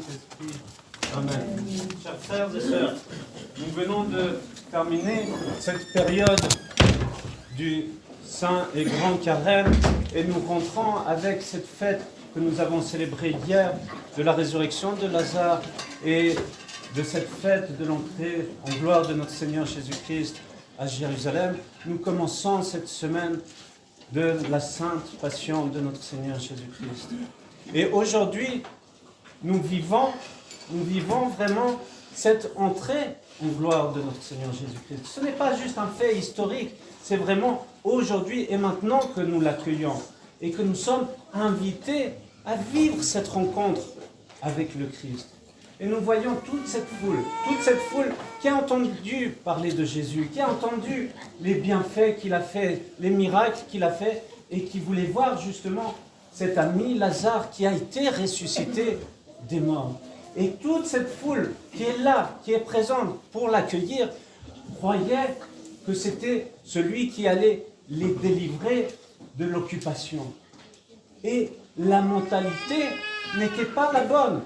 Saint-Esprit. Amen. Chers frères et sœurs, nous venons de terminer cette période du Saint et Grand Carême et nous rentrons avec cette fête que nous avons célébrée hier de la résurrection de Lazare et de cette fête de l'entrée en gloire de notre Seigneur Jésus-Christ à Jérusalem. Nous commençons cette semaine de la sainte passion de notre Seigneur Jésus-Christ. Et aujourd'hui, nous vivons vraiment cette entrée en gloire de notre Seigneur Jésus-Christ. Ce n'est pas juste un fait historique, c'est vraiment aujourd'hui et maintenant que nous l'accueillons et que nous sommes invités à vivre cette rencontre avec le Christ. Et nous voyons toute cette foule qui a entendu parler de Jésus, qui a entendu les bienfaits qu'il a fait, les miracles qu'il a fait, et qui voulait voir justement cet ami Lazare qui a été ressuscité des morts. Et toute cette foule qui est là, qui est présente pour l'accueillir, croyait que c'était celui qui allait les délivrer de l'occupation. Et la mentalité n'était pas la bonne.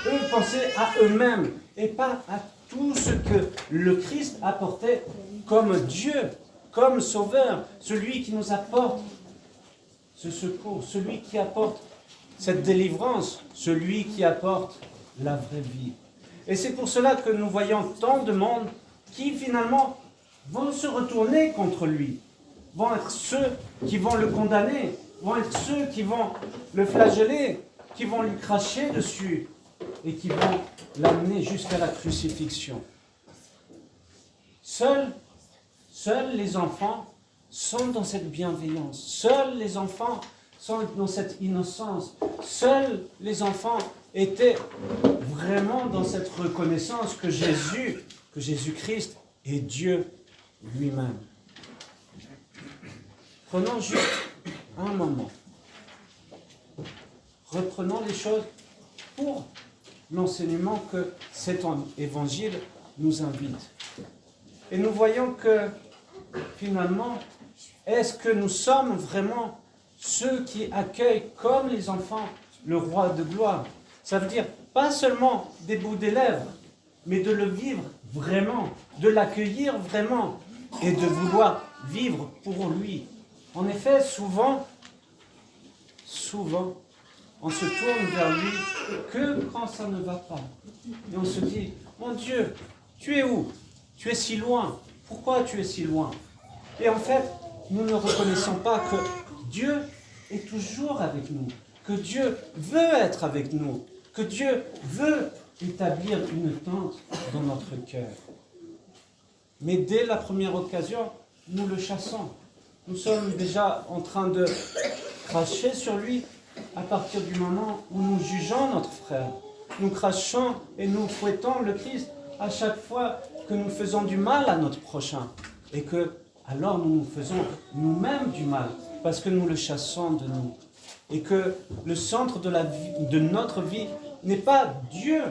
Eux pensaient à eux-mêmes et pas à tout ce que le Christ apportait comme Dieu, comme Sauveur, celui qui nous apporte ce secours, celui qui apporte cette délivrance, celui qui apporte la vraie vie. Et c'est pour cela que nous voyons tant de monde qui finalement vont se retourner contre lui, vont être ceux qui vont le condamner, vont être ceux qui vont le flageller, qui vont lui cracher dessus et qui vont l'amener jusqu'à la crucifixion. Seuls les enfants sont dans cette bienveillance. Seuls les enfants sont dans cette innocence. Seuls les enfants étaient vraiment dans cette reconnaissance que Jésus-Christ est Dieu lui-même. Prenons juste un moment. Reprenons les choses pour l'enseignement que cet évangile nous invite. Et nous voyons que finalement, est-ce que nous sommes vraiment ceux qui accueillent comme les enfants le roi de gloire? Ça veut dire pas seulement des bouts des lèvres, mais de le vivre vraiment, de l'accueillir vraiment et de vouloir vivre pour lui. En effet, souvent, on se tourne vers lui que quand ça ne va pas. Et on se dit, mon Dieu, tu es où? Tu es si loin. Pourquoi tu es si loin? Et en fait, nous ne reconnaissons pas que Dieu est toujours avec nous, que Dieu veut être avec nous, que Dieu veut établir une tente dans notre cœur. Mais dès la première occasion, nous le chassons. Nous sommes déjà en train de cracher sur lui à partir du moment où nous jugeons notre frère. Nous crachons et nous fouettons le Christ à chaque fois que nous faisons du mal à notre prochain. Et que alors nous nous faisons nous-mêmes du mal parce que nous le chassons de nous. Et que le centre de notre vie n'est pas Dieu,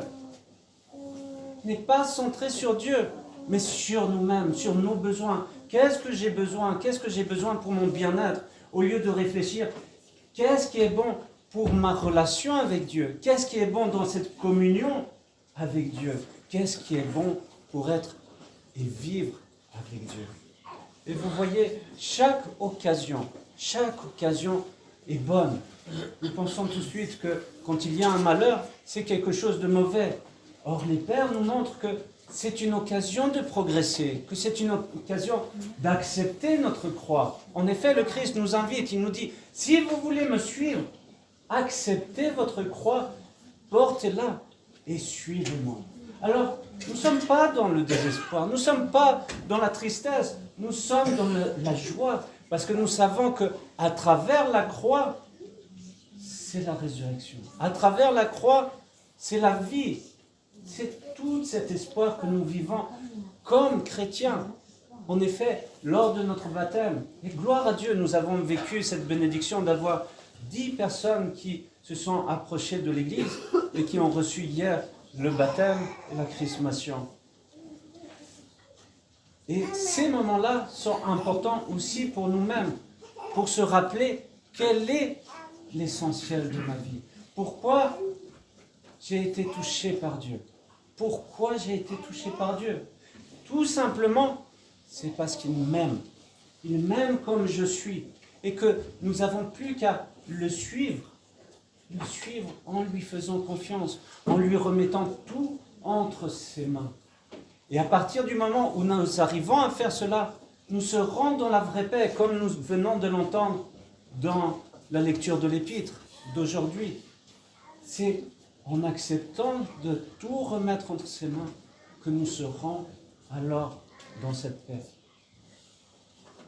n'est pas centré sur Dieu, mais sur nous-mêmes, sur nos besoins. Qu'est-ce que j'ai besoin? Qu'est-ce que j'ai besoin pour mon bien-être? Au lieu de réfléchir, qu'est-ce qui est bon pour ma relation avec Dieu? Qu'est-ce qui est bon dans cette communion avec Dieu? Qu'est-ce qui est bon pour être et vivre avec Dieu? Et vous voyez, chaque occasion est bonne. Nous pensons tout de suite que quand il y a un malheur, c'est quelque chose de mauvais. Or, les pères nous montrent que c'est une occasion de progresser, que c'est une occasion d'accepter notre croix. En effet, le Christ nous invite, il nous dit, si vous voulez me suivre, acceptez votre croix, portez-la et suivez-moi. Alors, nous ne sommes pas dans le désespoir, nous ne sommes pas dans la tristesse, nous sommes dans la joie, parce que nous savons qu'à travers la croix, c'est la résurrection. À travers la croix, c'est la vie. C'est tout cet espoir que nous vivons comme chrétiens. En effet, lors de notre baptême, et gloire à Dieu, nous avons vécu cette bénédiction d'avoir 10 personnes qui se sont approchées de l'Église et qui ont reçu hier le baptême et la chrismation. Et ces moments-là sont importants aussi pour nous-mêmes, pour se rappeler quel est l'essentiel de ma vie. Pourquoi j'ai été touché par Dieu. Pourquoi j'ai été touché par Dieu? Tout simplement, c'est parce qu'il m'aime. Il m'aime comme je suis. Et que nous n'avons plus qu'à le suivre en lui faisant confiance, en lui remettant tout entre ses mains. Et à partir du moment où nous arrivons à faire cela, nous serons dans la vraie paix, comme nous venons de l'entendre dans la lecture de l'épître d'aujourd'hui. C'est en acceptant de tout remettre entre ses mains que nous serons alors dans cette paix.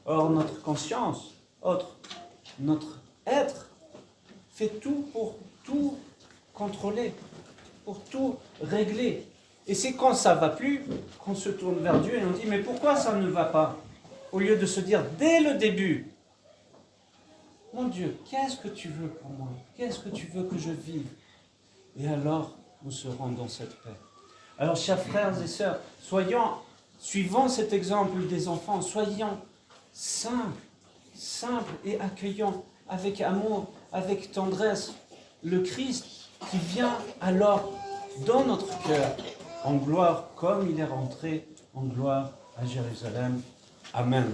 Or, notre conscience, notre être, fait tout pour tout contrôler, pour tout régler. Et c'est quand ça ne va plus qu'on se tourne vers Dieu et on dit « Mais pourquoi ça ne va pas ?» Au lieu de se dire dès le début « Mon Dieu, qu'est-ce que tu veux pour moi? Qu'est-ce que tu veux que je vive ?» Et alors, nous serons dans cette paix. Alors, chers frères et sœurs, suivons cet exemple des enfants, soyons simples et accueillants, avec amour, avec tendresse, le Christ qui vient alors dans notre cœur, en gloire, comme il est rentré en gloire à Jérusalem. Amen.